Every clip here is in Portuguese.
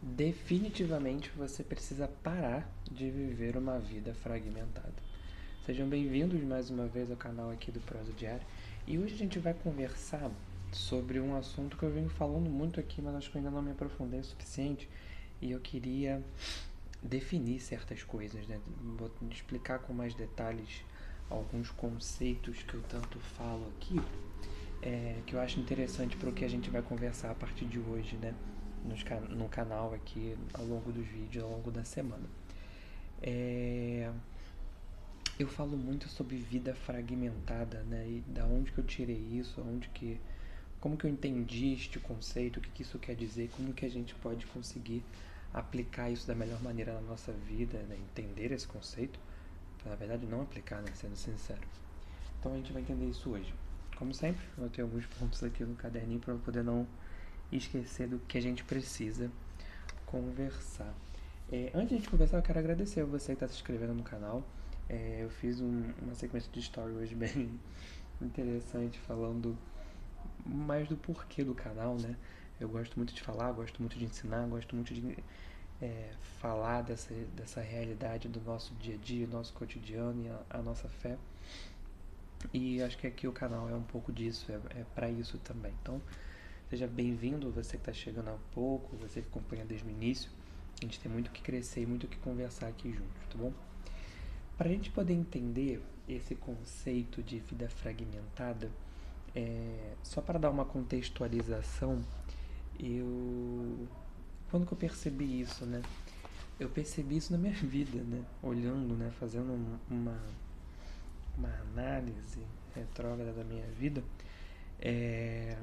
Definitivamente você precisa parar de viver uma vida fragmentada. Sejam bem-vindos mais uma vez ao canal aqui do Prosa Diário. E hoje a gente vai conversar sobre um assunto que eu venho falando muito aqui, mas acho que eu ainda não me aprofundei o suficiente. E eu queria definir certas coisas, né? Vou explicar com mais detalhes alguns conceitos que eu tanto falo aqui, que eu acho interessante para o que a gente vai conversar a partir de hoje, né? No canal aqui, ao longo dos vídeos, ao longo da semana. É, eu falo muito sobre vida fragmentada, né? E da onde que eu tirei isso, como que eu entendi este conceito, o que isso quer dizer, como que a gente pode conseguir aplicar isso da melhor maneira na nossa vida, né? Entender esse conceito, na verdade não aplicar, né? Sendo sincero. Então a gente vai entender isso hoje. Como sempre, eu tenho alguns pontos aqui no caderninho para eu poder não esquecer do que a gente precisa conversar. Antes de conversar, eu quero agradecer a você que está se inscrevendo no canal. Eu fiz uma sequência de story hoje bem interessante, falando mais do porquê do canal, né? Eu gosto muito de falar, gosto muito de ensinar, gosto muito de falar dessa realidade do nosso dia a dia, nosso cotidiano e a nossa fé. E acho que aqui o canal é um pouco disso, é para isso também. Então, seja bem-vindo, você que está chegando há pouco, você que acompanha desde o início. A gente tem muito o que crescer e muito o que conversar aqui juntos, tá bom? Para a gente poder entender esse conceito de vida fragmentada, só para dar uma contextualização, quando que eu percebi isso, né? Eu percebi isso na minha vida, né? Olhando, né? Fazendo uma análise retrógrada da minha vida, é,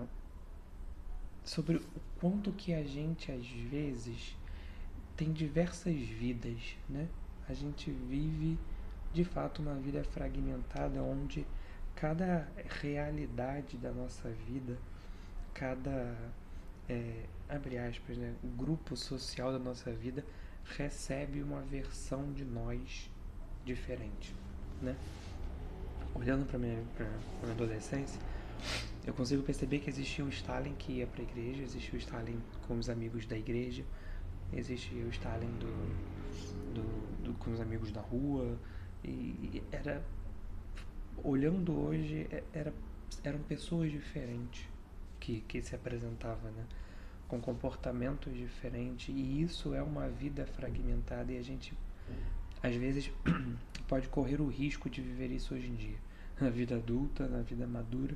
sobre o quanto que a gente às vezes tem diversas vidas, né? A gente vive de fato uma vida fragmentada onde cada realidade da nossa vida, cada abre aspas, né, grupo social da nossa vida recebe uma versão de nós diferente, né? Olhando para minha adolescência, eu consigo perceber que existia o Stalin que ia para a igreja, existia o Stalin com os amigos da igreja, existia o Stalin com os amigos da rua, e olhando hoje, eram pessoas diferentes que se apresentavam, né? Com comportamentos diferentes, e isso é uma vida fragmentada e a gente às vezes pode correr o risco de viver isso hoje em dia, na vida adulta, na vida madura,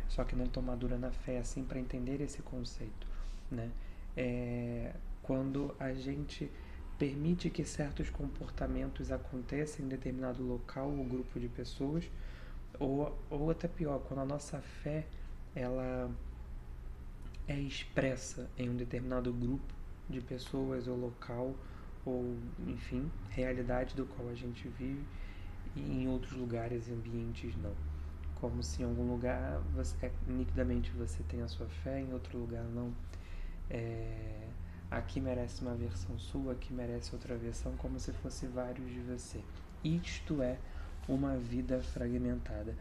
só que não tão madura na fé, assim, para entender esse conceito, né? Quando a gente permite que certos comportamentos aconteçam em determinado local ou grupo de pessoas, ou até pior, quando a nossa fé ela é expressa em um determinado grupo de pessoas ou local, ou enfim, realidade do qual a gente vive, e em outros lugares e ambientes não. Como se em algum lugar nitidamente você tem a sua fé, em outro lugar não. Aqui merece uma versão sua, aqui merece outra versão, como se fosse vários de você. Isto é uma vida fragmentada.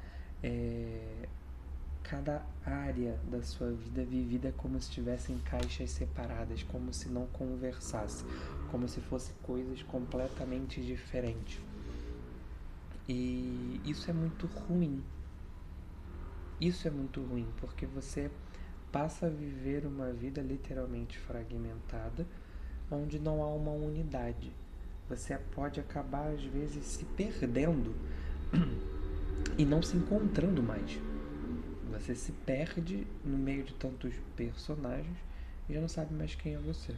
Cada área da sua vida vivida como se estivessem caixas separadas, como se não conversasse, como se fossem coisas completamente diferentes. E isso é muito ruim. Isso é muito ruim, porque você passa a viver uma vida literalmente fragmentada, onde não há uma unidade. Você pode acabar, às vezes, se perdendo e não se encontrando mais. Você se perde no meio de tantos personagens e já não sabe mais quem é você.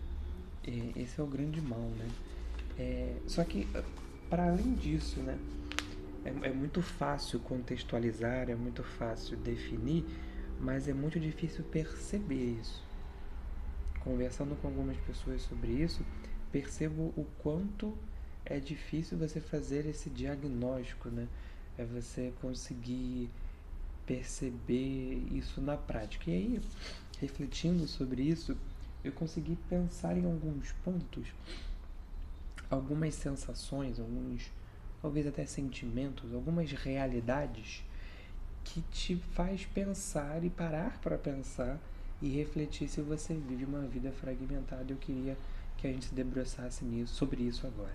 E esse é o grande mal, né? Só que, para além disso, né? É muito fácil contextualizar, é muito fácil definir, mas é muito difícil perceber isso. Conversando com algumas pessoas sobre isso, percebo o quanto é difícil você fazer esse diagnóstico, né? É você conseguir perceber isso na prática. E aí, refletindo sobre isso, eu consegui pensar em alguns pontos, algumas sensações, talvez até sentimentos, algumas realidades que te faz pensar e parar para pensar e refletir se você vive uma vida fragmentada. Eu queria que a gente se debruçasse sobre isso agora.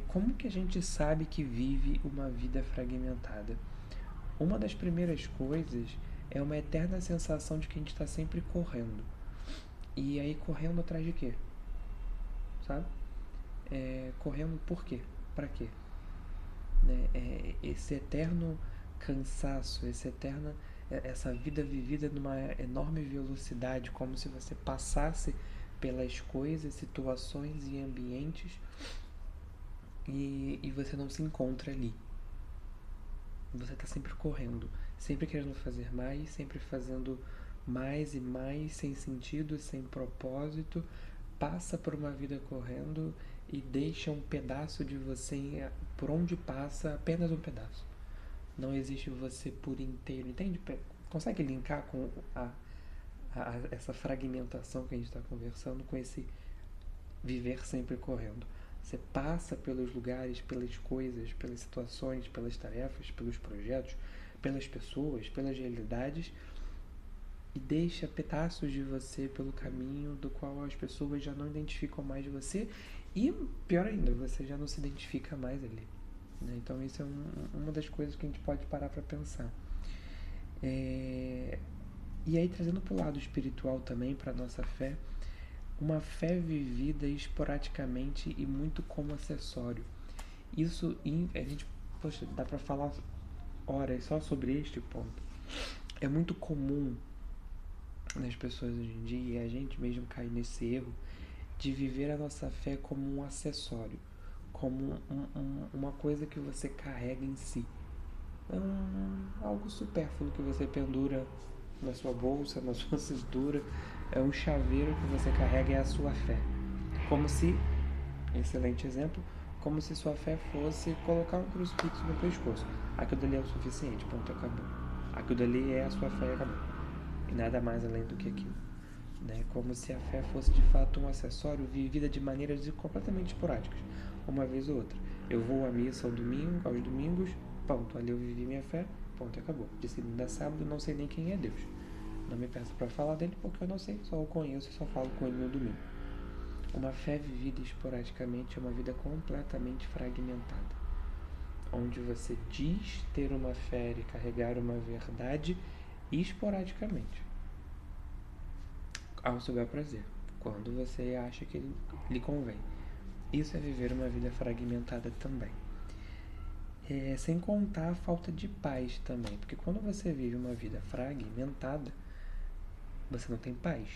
Como que a gente sabe que vive uma vida fragmentada? Uma das primeiras coisas é uma eterna sensação de que a gente está sempre correndo. E aí correndo atrás de quê? Sabe? Correndo por quê? Pra quê? Esse eterno cansaço, essa vida vivida numa enorme velocidade, como se você passasse pelas coisas, situações e ambientes e você não se encontra ali. Você está sempre correndo, sempre querendo fazer mais, sempre fazendo mais e mais, sem sentido, sem propósito, passa por uma vida correndo e deixa um pedaço de você por onde passa, apenas um pedaço. Não existe você por inteiro, entende? Consegue linkar com essa fragmentação que a gente está conversando, com esse viver sempre correndo? Você passa pelos lugares, pelas coisas, pelas situações, pelas tarefas, pelos projetos, pelas pessoas, pelas realidades e deixa pedaços de você pelo caminho do qual as pessoas já não identificam mais você e, pior ainda, você já não se identifica mais ali. Então isso é uma das coisas que a gente pode parar para pensar. E aí, trazendo para o lado espiritual também, para a nossa fé, uma fé vivida esporadicamente e muito como acessório. Isso, a gente, poxa, dá para falar horas só sobre este ponto. É muito comum nas pessoas hoje em dia, e a gente mesmo cai nesse erro, de viver a nossa fé como um acessório, como uma coisa que você carrega em si. Algo supérfluo que você pendura na sua bolsa, na sua cintura, é um chaveiro que você carrega, é a sua fé. Como se, excelente exemplo, como se sua fé fosse colocar um crucifixo no pescoço. Aquilo dali é o suficiente, ponto, acabou. Aquilo dali é a sua fé e acabou. E nada mais além do que aquilo. Como se a fé fosse de fato um acessório vivida de maneiras completamente esporádicas, uma vez ou outra. Eu vou à missa aos domingos, ponto, ali eu vivi minha fé, ponto, acabou. De segunda a sábado não sei nem quem é Deus. Não me peça para falar dele porque eu não sei, só o conheço e só falo com ele no domingo. Uma fé vivida esporadicamente é uma vida completamente fragmentada, onde você diz ter uma fé e carregar uma verdade esporadicamente, ao seu bel prazer, quando você acha que lhe convém. Isso é viver uma vida fragmentada também. Sem contar a falta de paz também, porque quando você vive uma vida fragmentada, você não tem paz.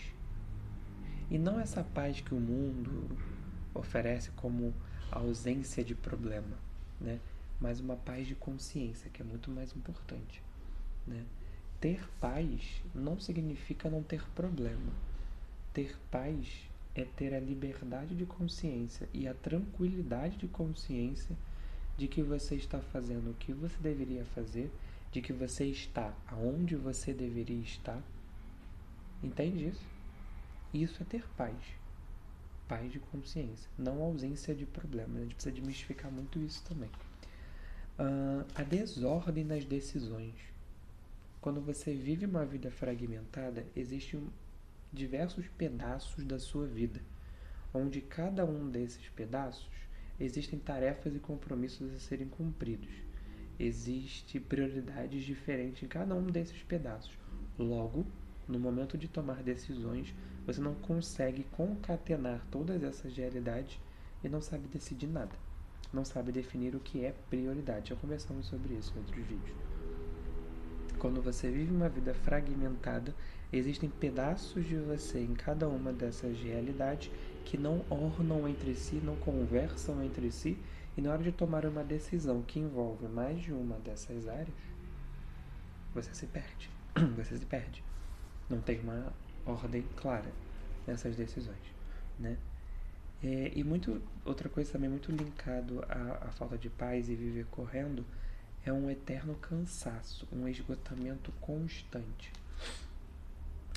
E não essa paz que o mundo oferece como ausência de problema, mas uma paz de consciência, que é muito mais importante. Ter paz não significa não ter problema. Ter paz é ter a liberdade de consciência e a tranquilidade de consciência de que você está fazendo o que você deveria fazer, de que você está aonde você deveria estar. Entende isso? Isso é ter paz. Paz de consciência, não ausência de problema. A gente precisa desmistificar muito isso também. A desordem nas decisões. Quando você vive uma vida fragmentada, existem diversos pedaços da sua vida, onde cada um desses pedaços existem tarefas e compromissos a serem cumpridos. Existem prioridades diferentes em cada um desses pedaços. Logo, no momento de tomar decisões, você não consegue concatenar todas essas realidades e não sabe decidir nada. Não sabe definir o que é prioridade. Já conversamos sobre isso em outros vídeos. Quando você vive uma vida fragmentada, existem pedaços de você em cada uma dessas realidades que não ornam entre si, não conversam entre si, e na hora de tomar uma decisão que envolve mais de uma dessas áreas, você se perde. Você se perde. Não tem uma ordem clara nessas decisões, E outra coisa também muito linkado à falta de paz e viver correndo é um eterno cansaço, um esgotamento constante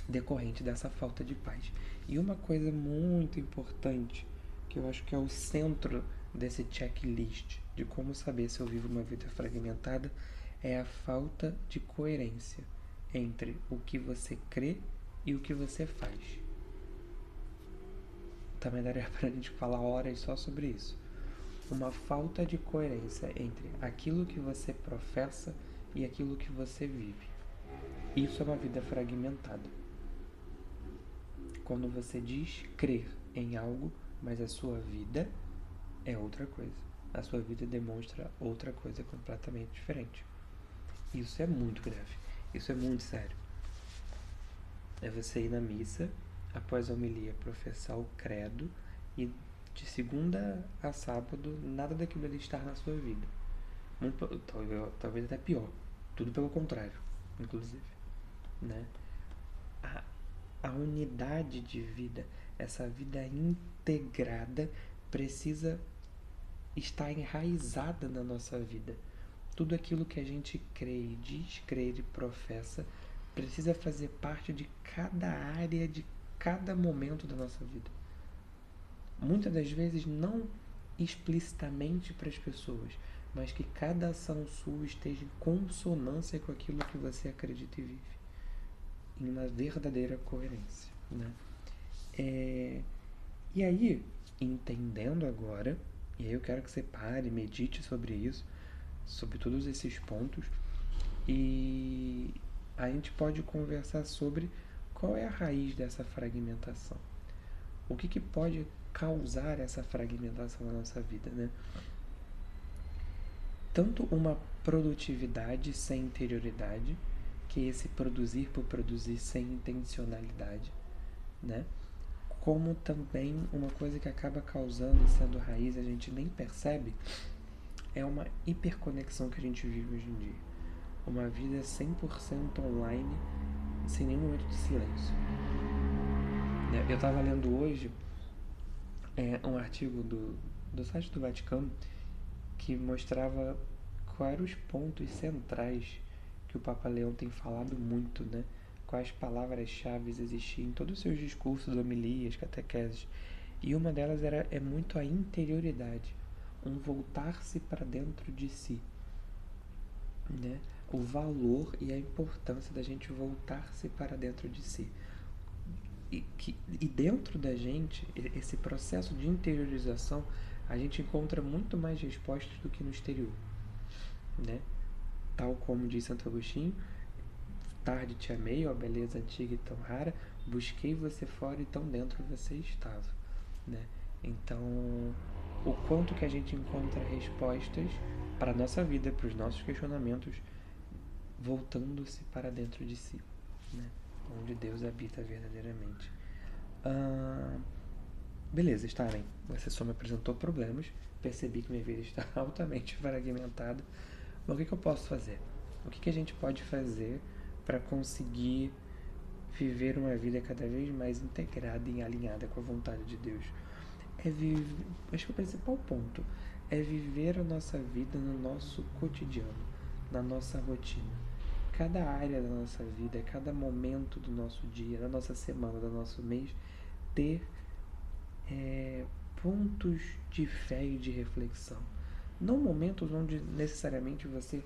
decorrente dessa falta de paz. E uma coisa muito importante, que eu acho que é o centro desse checklist de como saber se eu vivo uma vida fragmentada, é a falta de coerência entre o que você crê e o que você faz. Também daria para a gente falar horas só sobre isso. Uma falta de coerência entre aquilo que você professa e aquilo que você vive. Isso é uma vida fragmentada. Quando você diz crer em algo, mas a sua vida é outra coisa. A sua vida demonstra outra coisa completamente diferente. Isso é muito grave. Isso é muito sério. É você ir na missa, após a homilia, professar o credo e de segunda a sábado, nada daquilo ali estar na sua vida. Talvez até pior. Tudo pelo contrário, inclusive. Né? A unidade de vida, essa vida integrada, precisa estar enraizada na nossa vida. Tudo aquilo que a gente crê, diz crer e professa precisa fazer parte de cada área, de cada momento da nossa vida. Muitas das vezes não explicitamente para as pessoas, mas que cada ação sua esteja em consonância com aquilo que você acredita e vive, em uma verdadeira coerência, né? E aí, entendendo agora, e aí eu quero que você pare, medite sobre isso, sobre todos esses pontos, e a gente pode conversar sobre qual é a raiz dessa fragmentação. O que pode causar essa fragmentação na nossa vida, né? Tanto uma produtividade sem interioridade, que é esse produzir por produzir sem intencionalidade, né? Como também uma coisa que acaba causando e sendo raiz, a gente nem percebe, é uma hiperconexão que a gente vive hoje em dia. Uma vida 100% online, sem nenhum momento de silêncio. Eu estava lendo hoje um artigo do site do Vaticano que mostrava quais eram os pontos centrais que o Papa Leão tem falado muito, né? Quais palavras-chave existiam em todos os seus discursos, homilias, catequeses. E uma delas é muito a interioridade, um voltar-se para dentro de si, né? O valor e a importância da gente voltar-se para dentro de si. E dentro da gente, esse processo de interiorização, a gente encontra muito mais respostas do que no exterior, né? Tal como diz Santo Agostinho, tarde te amei, ó beleza antiga e tão rara, busquei você fora e tão dentro você estava, né? Então, o quanto que a gente encontra respostas para a nossa vida, para os nossos questionamentos, voltando-se para dentro de si, né? Onde Deus habita verdadeiramente. Beleza, Starling, você só me apresentou problemas, percebi que minha vida está altamente fragmentada, mas o que eu posso fazer? O que a gente pode fazer para conseguir viver uma vida cada vez mais integrada e alinhada com a vontade de Deus? Acho que o principal ponto é viver a nossa vida no nosso cotidiano, na nossa rotina. Cada área da nossa vida, cada momento do nosso dia, da nossa semana, do nosso mês, ter pontos de fé e de reflexão. Não momentos onde necessariamente você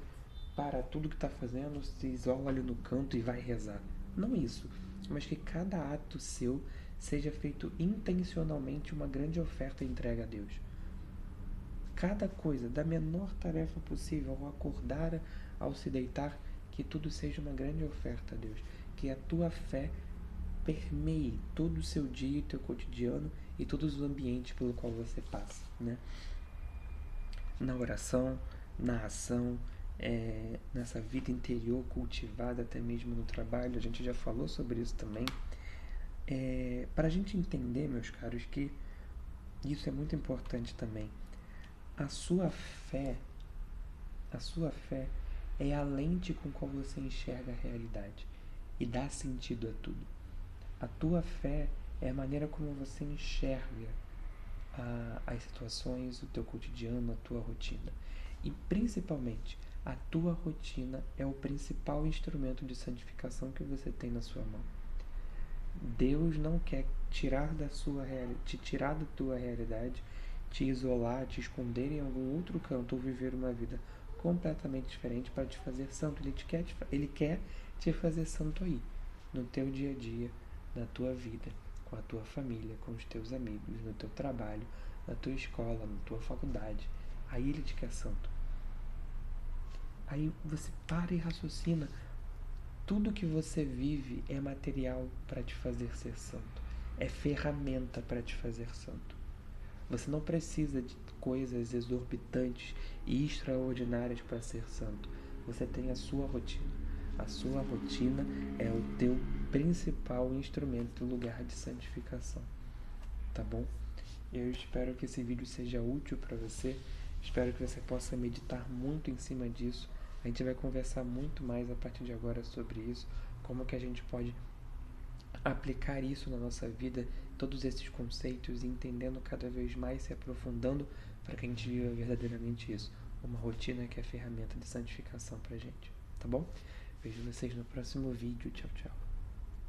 para tudo que está fazendo, se isola ali no canto e vai rezar. Não isso, mas que cada ato seu seja feito intencionalmente uma grande oferta e entrega a Deus. Cada coisa, da menor tarefa possível, ao acordar, ao se deitar, que tudo seja uma grande oferta a Deus. Que a tua fé permeie todo o seu dia, teu cotidiano e todos os ambientes pelo qual você passa, né? Na oração, na ação, nessa vida interior cultivada, até mesmo no trabalho, a gente já falou sobre isso também. Para a gente entender, meus caros, que isso é muito importante também. A sua fé é a lente com qual você enxerga a realidade e dá sentido a tudo. A tua fé é a maneira como você enxerga as situações, o teu cotidiano, a tua rotina. E principalmente, a tua rotina é o principal instrumento de santificação que você tem na sua mão. Deus não quer te tirar da tua realidade, te isolar, te esconder em algum outro canto ou viver uma vida completamente diferente para te fazer santo. Ele quer te fazer santo aí, no teu dia a dia, na tua vida, com a tua família, com os teus amigos, no teu trabalho, na tua escola, na tua faculdade. Aí ele te quer santo. Aí você para e raciocina. Tudo que você vive é material para te fazer ser santo. É ferramenta para te fazer santo. Você não precisa de coisas exorbitantes e extraordinárias para ser santo. Você tem a sua rotina. A sua rotina é o teu principal instrumento, lugar de santificação. Tá bom? Eu espero que esse vídeo seja útil para você. Espero que você possa meditar muito em cima disso. A gente vai conversar muito mais a partir de agora sobre isso, como que a gente pode aplicar isso na nossa vida, todos esses conceitos, entendendo cada vez mais, se aprofundando para que a gente viva verdadeiramente isso. Uma rotina que é ferramenta de santificação para a gente. Tá bom? Vejo vocês no próximo vídeo. Tchau, tchau.